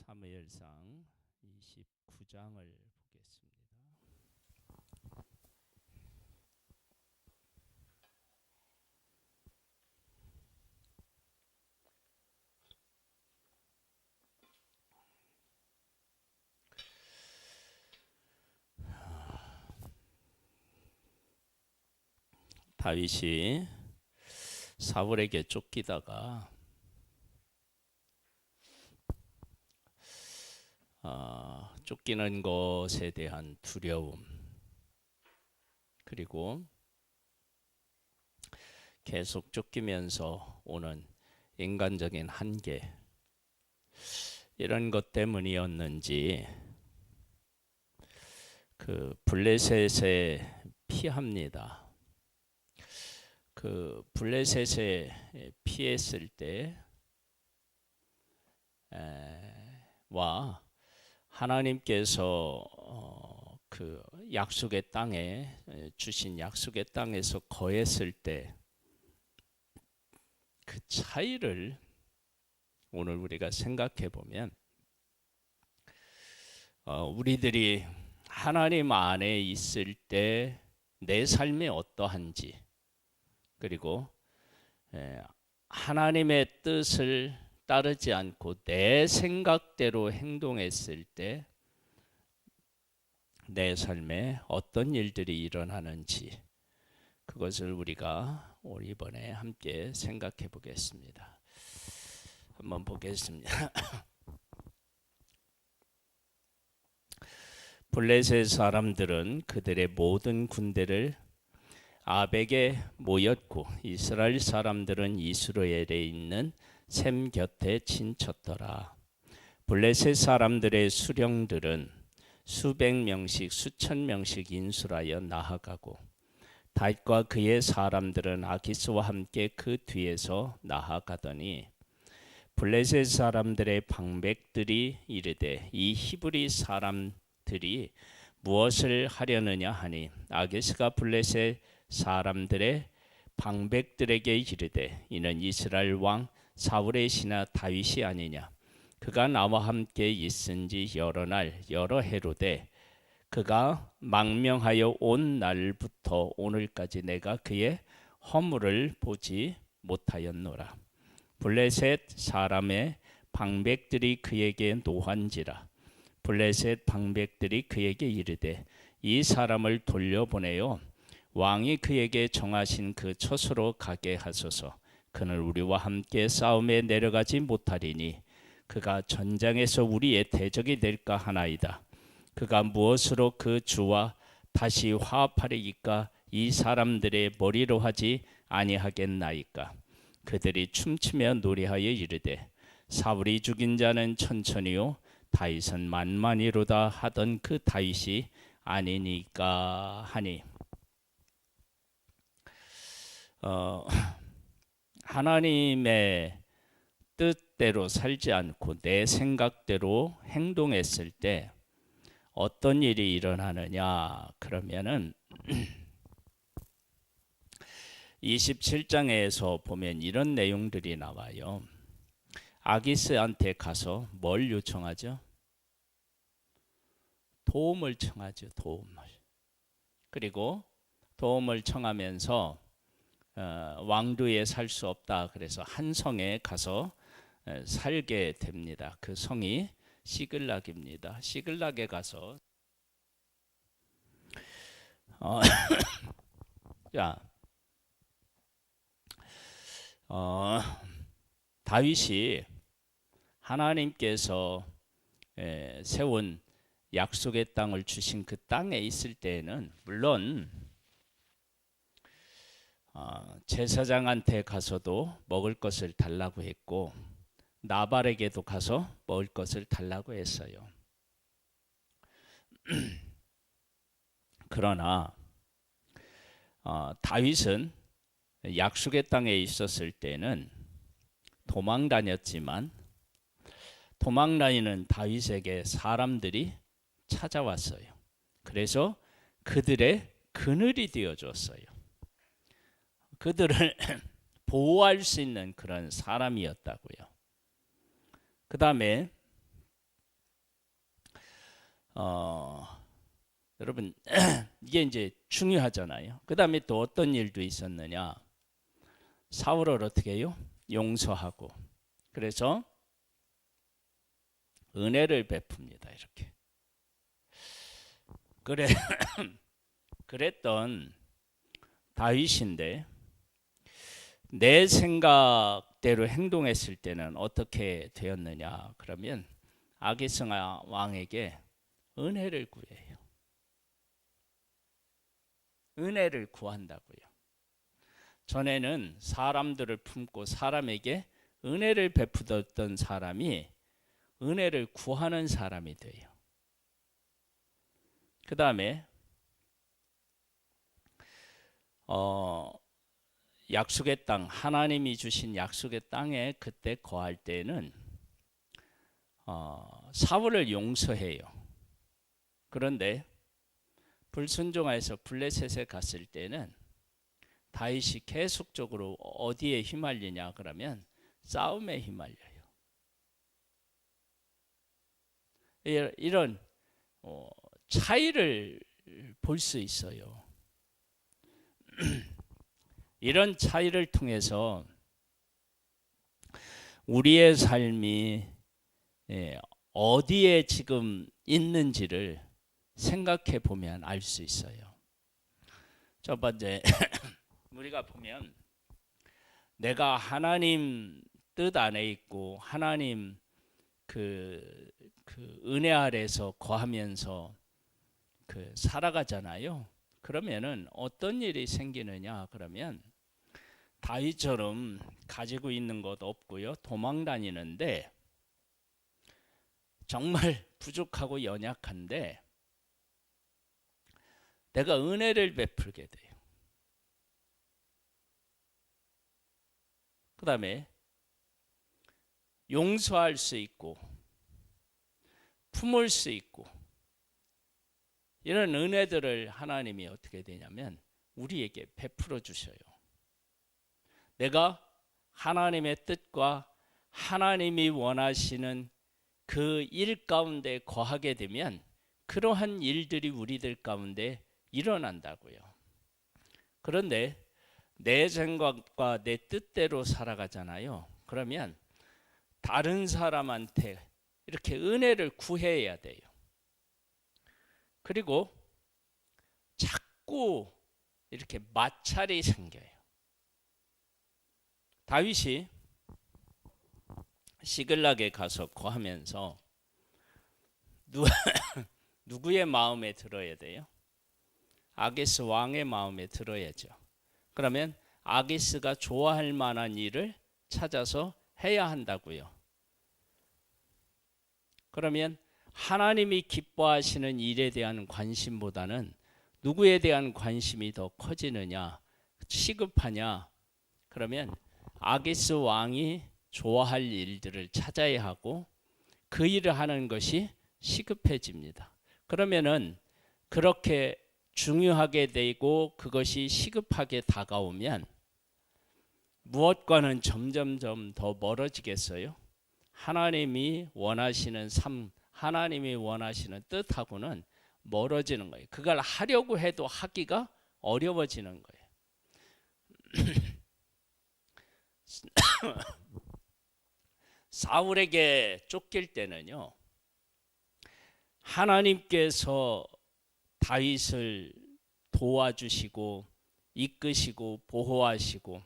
사무엘상 29장을 보겠습니다. 다윗이 사울에게 쫓기다가 쫓기는 것에 대한 두려움, 그리고 계속 쫓기면서 오는 인간적인 한계, 이런 것 때문이었는지 그 블레셋에 피합니다. 그 블레셋에 피했을 때와 하나님께서 그 약속의 땅에 주신 약속의 땅에서 거했을 때 그 차이를 오늘 우리가 생각해 보면, 우리들이 하나님 안에 있을 때 내 삶이 어떠한지, 그리고 하나님의 뜻을 따르지 않고 내 생각대로 행동했을 때 내 삶에 어떤 일들이 일어나는지, 그것을 우리가 이번에 함께 생각해 보겠습니다. 한번 보겠습니다. 블레셋 사람들은 그들의 모든 군대를 아벡에 모였고 이스라엘 사람들은 이스라엘에 있는 셈 곁에 진쳤더라. 블레셋 사람들의 수령들은 수백 명씩 수천 명씩 인술하여 나아가고 다윗과 그의 사람들은 아기스와 함께 그 뒤에서 나아가더니 블레셋 사람들의 방백들이 이르되 이 히브리 사람들이 무엇을 하려느냐 하니 아기스가 블레셋 사람들의 방백들에게 이르되 이는 이스라엘 왕 사울의 신하 다윗이 아니냐. 그가 나와 함께 있은지 여러 날 여러 해로되 그가 망명하여 온 날부터 오늘까지 내가 그의 허물을 보지 못하였노라. 블레셋 사람의 방백들이 그에게 노한지라. 블레셋 방백들이 그에게 이르되 이 사람을 돌려보내요 왕이 그에게 정하신 그 처소로 가게 하소서. 그는 우리와 함께 싸움에 내려가지 못하리니 그가 전장에서 우리의 대적이 될까 하나이다. 그가 무엇으로 그 주와 다시 화합하리이까? 이 사람들의 머리로 하지 아니하겠나이까? 그들이 춤추며 노래하여 이르되 사울이 죽인 자는 천천히요 다윗은 만만히로다 하던 그 다윗이 아니니까 하니, 하나님의 뜻대로 살지 않고 내 생각대로 행동했을 때 어떤 일이 일어나느냐 그러면은 27장에서 보면 이런 내용들이 나와요. 아기스한테 가서 뭘 요청하죠? 도움을 청하죠. 도움을. 그리고 도움을 청하면서 왕도에 살 수 없다. 그래서 한 성에 가서 살게 됩니다. 그 성이 시글락입니다. 시글락에 가서 다윗이 하나님께서 세운 약속의 땅을 주신 그 땅에 있을 때에는 물론 제사장한테 가서도 먹을 것을 달라고 했고 나발에게도 가서 먹을 것을 달라고 했어요. 그러나 다윗은 약속의 땅에 있었을 때는 도망 다녔지만 도망 다니는 다윗에게 사람들이 찾아왔어요. 그래서 그들의 그늘이 되어줬어요. 그들을 보호할 수 있는 그런 사람이었다고요. 그 다음에 여러분 이게 이제 중요하잖아요. 그 다음에 또 어떤 일도 있었느냐. 사울을 어떻게 해요? 용서하고. 그래서 은혜를 베풉니다. 이렇게. 그랬던 다윗인데 내 생각대로 행동했을 때는 어떻게 되었느냐. 그러면 아기스 왕에게 은혜를 구해요. 은혜를 구한다고요. 전에는 사람들을 품고 사람에게 은혜를 베푸던 사람이 은혜를 구하는 사람이 돼요. 그 다음에 약속의 땅, 하나님이 주신 약속의 땅에 그때 거할 때는 사울을 용서해요. 그런데 불순종해서 블레셋에 갔을 때는 다윗이 계속적으로 어디에 휘말리냐 그러면 싸움에 휘말려요. 이런 차이를 볼 수 있어요. 이런 차이를 통해서 우리의 삶이 어디에 지금 있는지를 생각해 보면 알 수 있어요. 첫 번째 우리가 보면 내가 하나님 뜻 안에 있고 하나님 그 은혜 아래서 거하면서 살아가잖아요. 그러면은 어떤 일이 생기느냐 그러면 다윗처럼 가지고 있는 것 없고요. 도망 다니는데 정말 부족하고 연약한데 내가 은혜를 베풀게 돼요. 그 다음에 용서할 수 있고 품을 수 있고 이런 은혜들을 하나님이 어떻게 되냐면 우리에게 베풀어 주셔요. 내가 하나님의 뜻과 하나님이 원하시는 그 일 가운데 거하게 되면 그러한 일들이 우리들 가운데 일어난다고요. 그런데 내 생각과 내 뜻대로 살아가잖아요. 그러면 다른 사람한테 이렇게 은혜를 구해야 돼요. 그리고 자꾸 이렇게 마찰이 생겨요. 다윗이 시글락에 가서 거하면서 누구의 마음에 들어야 돼요? 아기스 왕의 마음에 들어야죠. 그러면 아기스가 좋아할 만한 일을 찾아서 해야 한다고요. 그러면 하나님이 기뻐하시는 일에 대한 관심보다는 누구에 대한 관심이 더 커지느냐, 시급하냐? 그러면 아기스 왕이 좋아할 일들을 찾아야 하고 그 일을 하는 것이 시급해집니다. 그러면은 그렇게 중요하게 되고 그것이 시급하게 다가오면 무엇과는 점점점 더 멀어지겠어요? 하나님이 원하시는 삶, 하나님이 원하시는 뜻하고는 멀어지는 거예요. 그걸 하려고 해도 하기가 어려워지는 거예요. 사울에게 쫓길 때는요, 하나님께서 다윗을 도와주시고 이끄시고 보호하시고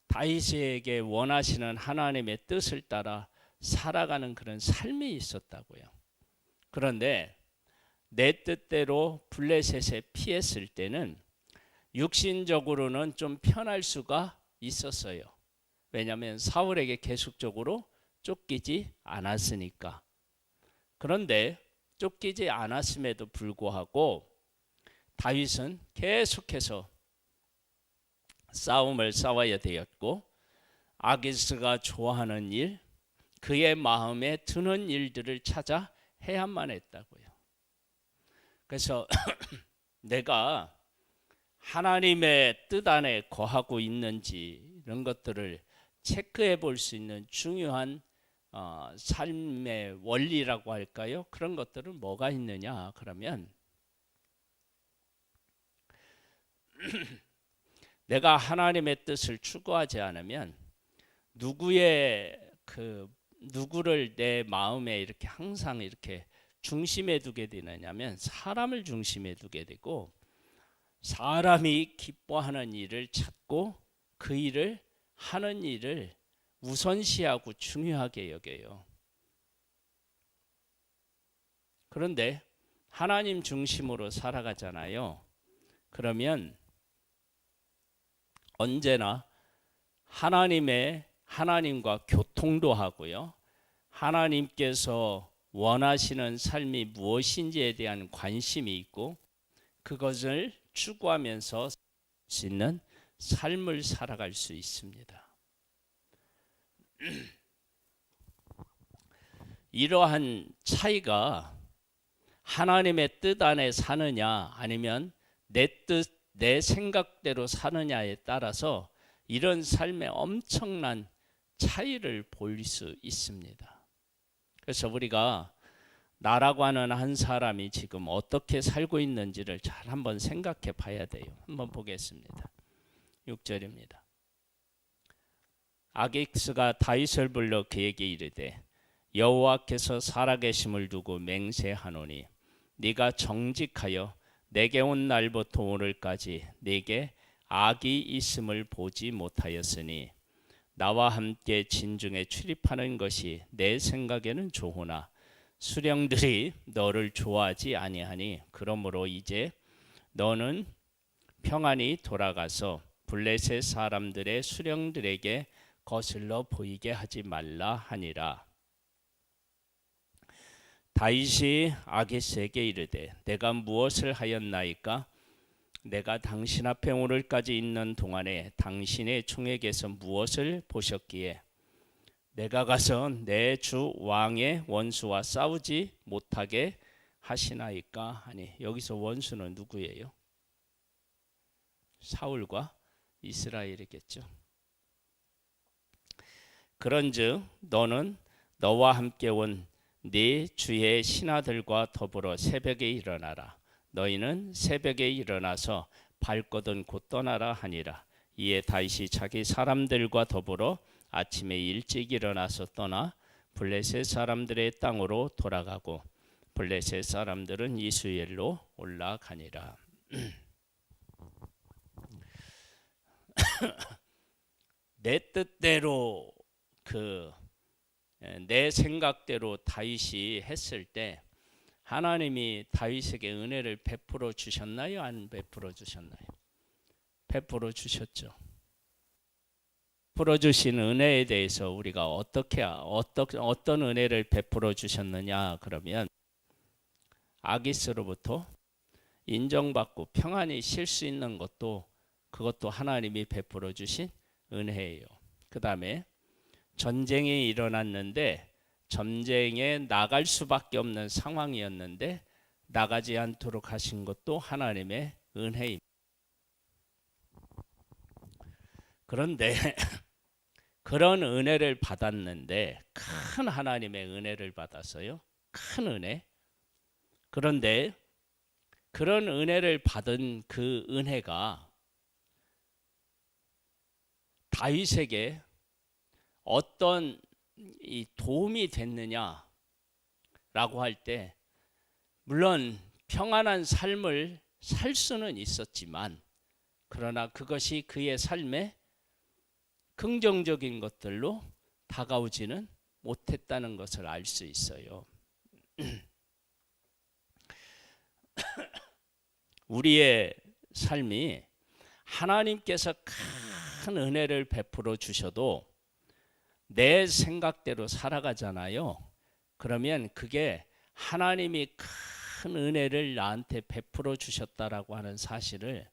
다윗에게 원하시는 하나님의 뜻을 따라 살아가는 그런 삶이 있었다고요. 그런데 내 뜻대로 블레셋에 피했을 때는 육신적으로는 좀 편할 수가 있었어요. 왜냐하면 사울에게 계속적으로 쫓기지 않았으니까. 그런데 쫓기지 않았음에도 불구하고 다윗은 계속해서 싸움을 싸워야 되었고 아기스가 좋아하는 일, 그의 마음에 드는 일들을 찾아 해야만 했다고요. 그래서 내가 하나님의 뜻 안에 거하고 있는지 이런 것들을 체크해 볼 수 있는 중요한 삶의 원리라고 할까요? 그런 것들은 뭐가 있느냐? 그러면 내가 하나님의 뜻을 추구하지 않으면 누구를 내 마음에 이렇게 항상 이렇게 중심에 두게 되느냐면 사람을 중심에 두게 되고 사람이 기뻐하는 일을 찾고 그 일을 하는 일을 우선시하고 중요하게 여겨요. 그런데 하나님 중심으로 살아가잖아요. 그러면 언제나 하나님과 교통도 하고요. 하나님께서 원하시는 삶이 무엇인지에 대한 관심이 있고 그것을 추구하면서 살 수 있는 삶을 살아갈 수 있습니다. 이러한 차이가 하나님의 뜻 안에 사느냐 아니면 내 뜻, 내 생각대로 사느냐에 따라서 이런 삶의 엄청난 차이를 볼 수 있습니다. 그래서 우리가 나라고 하는 한 사람이 지금 어떻게 살고 있는지를 잘 한번 생각해 봐야 돼요. 한번 보겠습니다. 6절입니다. 아기스가 다윗을 불러 그에게 이르되 여호와께서 살아계심을 두고 맹세하노니 네가 정직하여 내게 온 날부터 오늘까지 네게 악이 있음을 보지 못하였으니 나와 함께 진중에 출입하는 것이 내 생각에는 좋으나 수령들이 너를 좋아하지 아니하니 그러므로 이제 너는 평안히 돌아가서 블레셋 사람들의 수령들에게 거슬러 보이게 하지 말라 하니라. 다윗이 아기스에게 이르되 내가 무엇을 하였나이까? 내가 당신 앞에 오늘까지 있는 동안에 당신의 총에게서 무엇을 보셨기에 내가 가서 내 주 왕의 원수와 싸우지 못하게 하시나이까 하니 여기서 원수는 누구예요? 사울과 이스라엘이겠죠. 그런즉 너는 너와 함께 온 네 주의 신하들과 더불어 새벽에 일어나라. 너희는 새벽에 일어나서 발거든 곧 떠나라 하니라. 이에 다윗이 자기 사람들과 더불어 아침에 일찍 일어나서 떠나 블레셋 사람들의 땅으로 돌아가고 블레셋 사람들은 이스라엘로 올라가니라. 내 뜻대로 내 생각대로 다윗이 했을 때 하나님이 다윗에게 은혜를 베풀어 주셨나요? 안 베풀어 주셨나요? 베풀어 주셨죠. 베풀어 주신 은혜에 대해서 우리가 어떤 은혜를 베풀어 주셨느냐 그러면 아기스로부터 인정받고 평안히 쉴 수 있는 그것도 하나님이 베풀어 주신 은혜예요. 그 다음에 전쟁이 일어났는데 전쟁에 나갈 수밖에 없는 상황이었는데 나가지 않도록 하신 것도 하나님의 은혜입니다. 그런데 그런 은혜를 받았는데 큰 하나님의 은혜를 받았어요. 큰 은혜. 그런데 그런 은혜를 받은 그 은혜가 다윗에게 어떤 도움이 됐느냐라고 할 때 물론 평안한 삶을 살 수는 있었지만 그러나 그것이 그의 삶에 긍정적인 것들로 다가오지는 못했다는 것을 알 수 있어요. 우리의 삶이 하나님께서 큰 은혜를 베풀어 주셔도 내 생각대로 살아가잖아요. 그러면 그게 하나님이 큰 은혜를 나한테 베풀어 주셨다라고 하는 사실을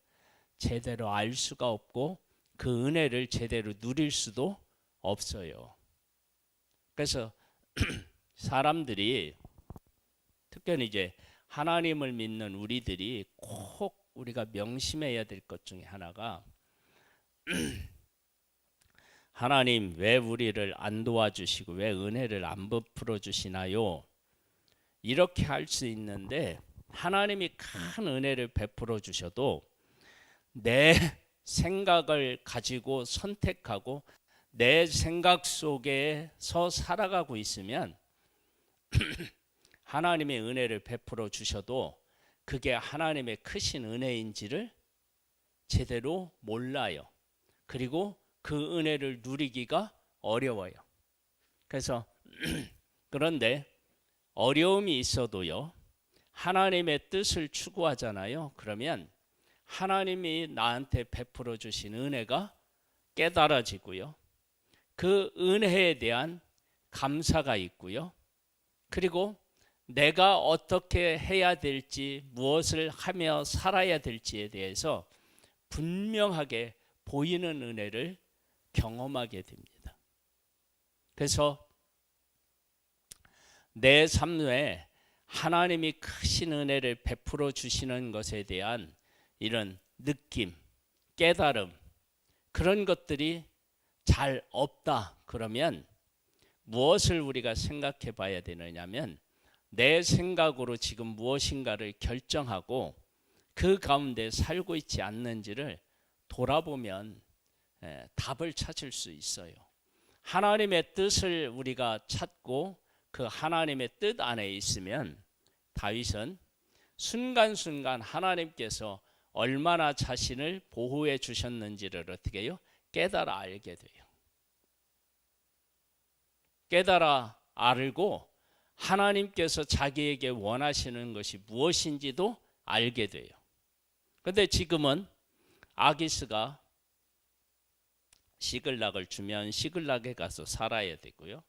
제대로 알 수가 없고 그 은혜를 제대로 누릴 수도 없어요. 그래서 사람들이 특별히 이제 하나님을 믿는 우리들이 꼭 우리가 명심해야 될 것 중에 하나가 하나님 왜 우리를 안 도와주시고 왜 은혜를 안 베풀어 주시나요? 이렇게 할 수 있는데 하나님이 큰 은혜를 베풀어 주셔도 내 생각을 가지고 선택하고 내 생각 속에서 살아가고 있으면 하나님의 은혜를 베풀어 주셔도 그게 하나님의 크신 은혜인지를 제대로 몰라요. 그리고 그 은혜를 누리기가 어려워요. 그래서 그런데 어려움이 있어도요, 하나님의 뜻을 추구하잖아요. 그러면 하나님이 나한테 베풀어 주신 은혜가 깨달아지고요. 그 은혜에 대한 감사가 있고요. 그리고 내가 어떻게 해야 될지, 무엇을 하며 살아야 될지에 대해서 분명하게 보이는 은혜를 경험하게 됩니다. 그래서 내 삶에 하나님이 크신 은혜를 베풀어 주시는 것에 대한 이런 느낌, 깨달음, 그런 것들이 잘 없다 그러면 무엇을 우리가 생각해 봐야 되느냐면 내 생각으로 지금 무엇인가를 결정하고 그 가운데 살고 있지 않는지를 돌아보면 답을 찾을 수 있어요. 하나님의 뜻을 우리가 찾고 그 하나님의 뜻 안에 있으면 다윗은 순간순간 하나님께서 얼마나 자신을 보호해 주셨는지를 어떻게 해요? 깨달아 알게 돼요. 깨달아 알고 하나님께서 자기에게 원하시는 것이 무엇인지도 알게 돼요. 그런데 지금은 아기스가 시글락을 주면 시글락에 가서 살아야 되고요.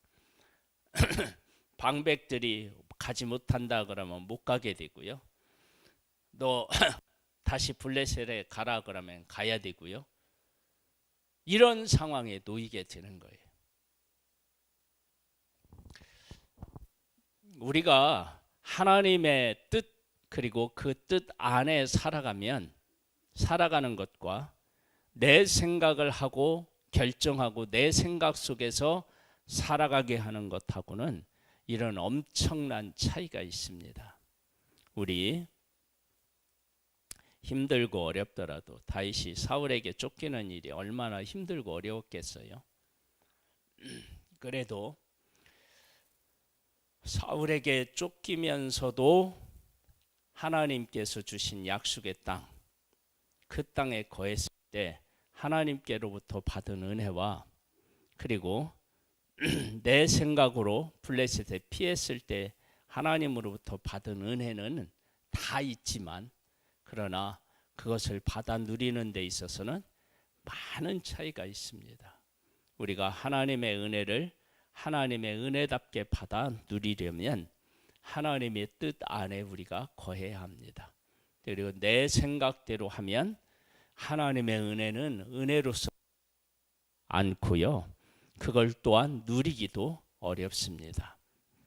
방백들이 가지 못한다 그러면 못 가게 되고요. 너 다시 블레셋에 가라 그러면 가야 되고요. 이런 상황에 놓이게 되는 거예요. 우리가 하나님의 뜻 그리고 그 뜻 안에 살아가는 것과 내 생각을 하고 결정하고 내 생각 속에서 살아가게 하는 것하고는 이런 엄청난 차이가 있습니다. 우리 힘들고 어렵더라도 다윗이 사울에게 쫓기는 일이 얼마나 힘들고 어려웠겠어요. 그래도 사울에게 쫓기면서도 하나님께서 주신 약속의 땅, 그 땅에 거했을 때 하나님께로부터 받은 은혜와 그리고 내 생각으로 블레셋에 피했을 때 하나님으로부터 받은 은혜는 다 있지만 그러나 그것을 받아 누리는 데 있어서는 많은 차이가 있습니다. 우리가 하나님의 은혜를 하나님의 은혜답게 받아 누리려면 하나님의 뜻 안에 우리가 거해야 합니다. 그리고 내 생각대로 하면 하나님의 은혜는 은혜로서 않고요. 그걸 또한 누리기도 어렵습니다.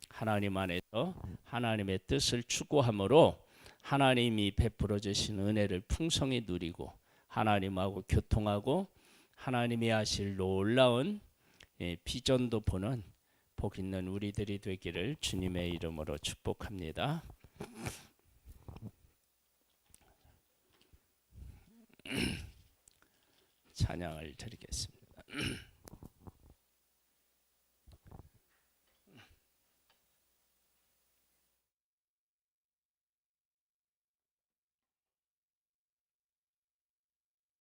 하나님 안에서 하나님의 뜻을 추구함으로 하나님이 베풀어 주신 은혜를 풍성히 누리고 하나님하고 교통하고 하나님이 하실 놀라운 비전도 보는 복 있는 우리들이 되기를 주님의 이름으로 축복합니다. 찬양을 드리겠습니다.